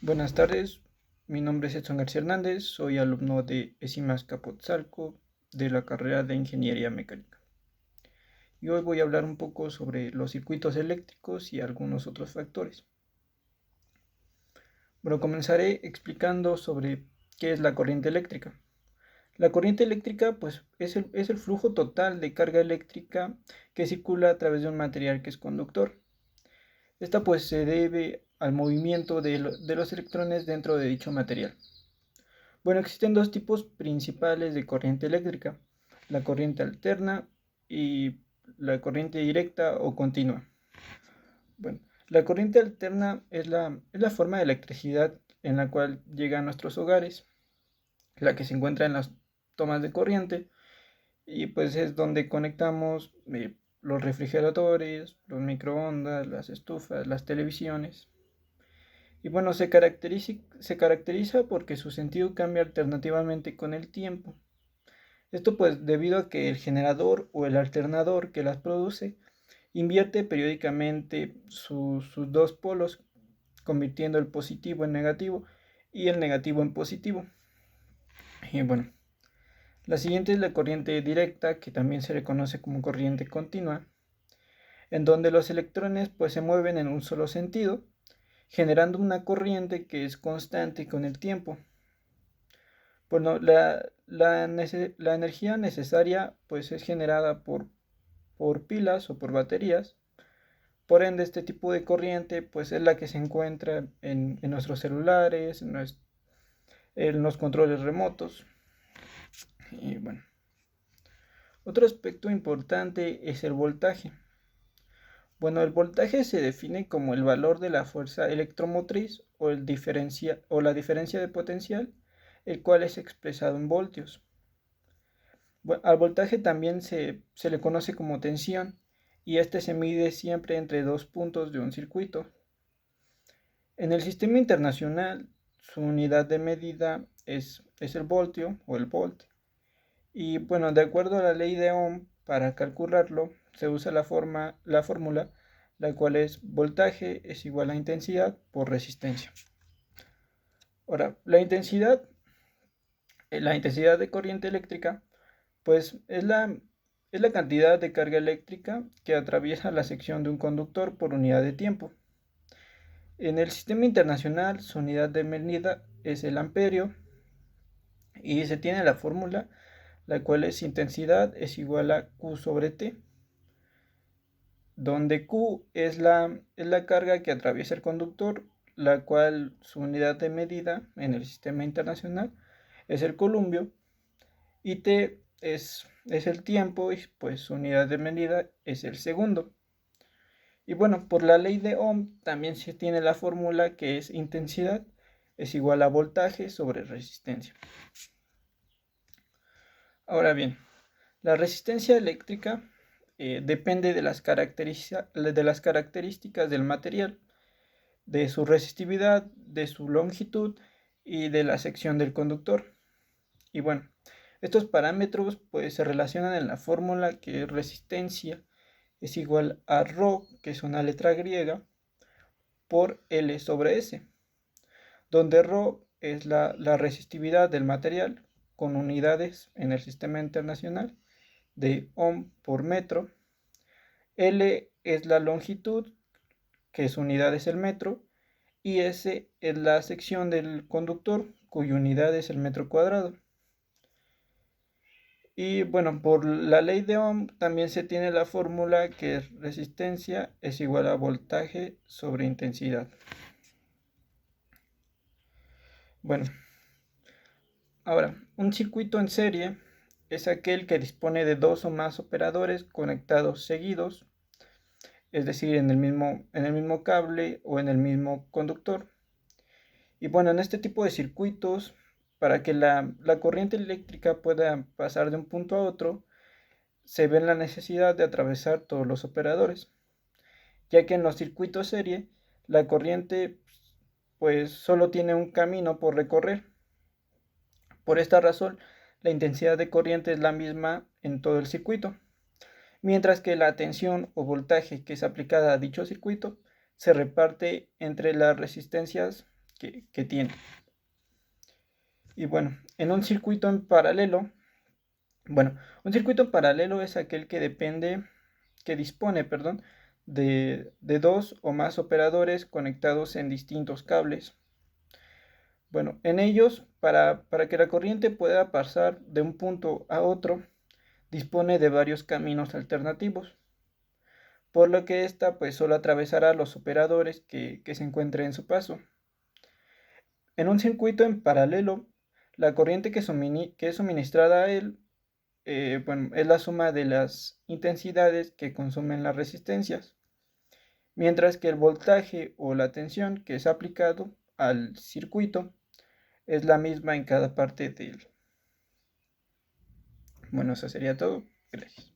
Buenas tardes, mi nombre es Edson García Hernández, soy alumno de ESIMAS Capotzalco de la carrera de Ingeniería Mecánica. Y hoy voy a hablar un poco sobre los circuitos eléctricos y algunos otros factores. Bueno, comenzaré explicando sobre qué es la corriente eléctrica. La corriente eléctrica pues, es el flujo total de carga eléctrica que circula a través de un material que es conductor. Esta pues se debe al movimiento de los electrones dentro de dicho material. Bueno, existen dos tipos principales de corriente eléctrica, la corriente alterna y la corriente directa o continua. Bueno, la corriente alterna es la forma de electricidad en la cual llega a nuestros hogares, la que se encuentra en las tomas de corriente y pues es donde conectamos los refrigeradores, los microondas, las estufas, las televisiones. Y bueno, se caracteriza porque su sentido cambia alternativamente con el tiempo. Esto pues debido a que el generador o el alternador que las produce invierte periódicamente sus dos polos, convirtiendo el positivo en negativo y el negativo en positivo. Y bueno, la siguiente es la corriente directa, que también se le conoce como corriente continua, en donde los electrones pues se mueven en un solo sentido, generando una corriente que es constante con el tiempo. Bueno, la energía necesaria pues es generada por pilas o por baterías. Por ende, este tipo de corriente pues es la que se encuentra en nuestros celulares, en los controles remotos. Y bueno, otro aspecto importante es el voltaje. Bueno, el voltaje se define como el valor de la fuerza electromotriz o la diferencia de potencial, el cual es expresado en voltios. Bueno, al voltaje también se le conoce como tensión y este se mide siempre entre dos puntos de un circuito. En el sistema internacional, su unidad de medida es el voltio o el volt. Y bueno, de acuerdo a la ley de Ohm, para calcularlo se usa la fórmula, la cual es voltaje es igual a intensidad por resistencia. Ahora, la intensidad de corriente eléctrica, pues es la cantidad de carga eléctrica que atraviesa la sección de un conductor por unidad de tiempo. En el sistema internacional, su unidad de medida es el amperio y se tiene la fórmula, la cual es intensidad es igual a Q sobre T, donde Q es la carga que atraviesa el conductor, la cual su unidad de medida en el sistema internacional es el columbio, y T es el tiempo y pues su unidad de medida es el segundo. Y bueno, por la ley de Ohm también se tiene la fórmula que es intensidad es igual a voltaje sobre resistencia. Ahora bien, la resistencia eléctrica depende de de las características del material, de su resistividad, de su longitud y de la sección del conductor. Y bueno, estos parámetros pues se relacionan en la fórmula que resistencia es igual a ρ, que es una letra griega, por L sobre S, donde ρ es la resistividad del material con unidades en el sistema internacional de ohm por metro, L es la longitud, que su unidad es el metro, y S es la sección del conductor, cuya unidad es el metro cuadrado. Y bueno, por la ley de Ohm también se tiene la fórmula que es resistencia es igual a voltaje sobre intensidad. Bueno, ahora, un circuito en serie es aquel que dispone de dos o más operadores conectados seguidos, es decir, en el mismo cable o en el mismo conductor. Y bueno, en este tipo de circuitos, para que la corriente eléctrica pueda pasar de un punto a otro, se ve la necesidad de atravesar todos los operadores, ya que en los circuitos serie la corriente pues solo tiene un camino por recorrer. Por esta razón, la intensidad de corriente es la misma en todo el circuito, mientras que la tensión o voltaje que es aplicada a dicho circuito se reparte entre las resistencias que tiene. Y bueno, en un circuito en paralelo, un circuito en paralelo es aquel que dispone, perdón, de dos o más operadores conectados en distintos cables. Bueno, en ellos, para que la corriente pueda pasar de un punto a otro, dispone de varios caminos alternativos, por lo que ésta pues solo atravesará los operadores que se encuentren en su paso. En un circuito en paralelo, la corriente que es suministrada a él es la suma de las intensidades que consumen las resistencias, mientras que el voltaje o la tensión que es aplicado al circuito es la misma en cada parte de él. Bueno, eso sería todo. Gracias.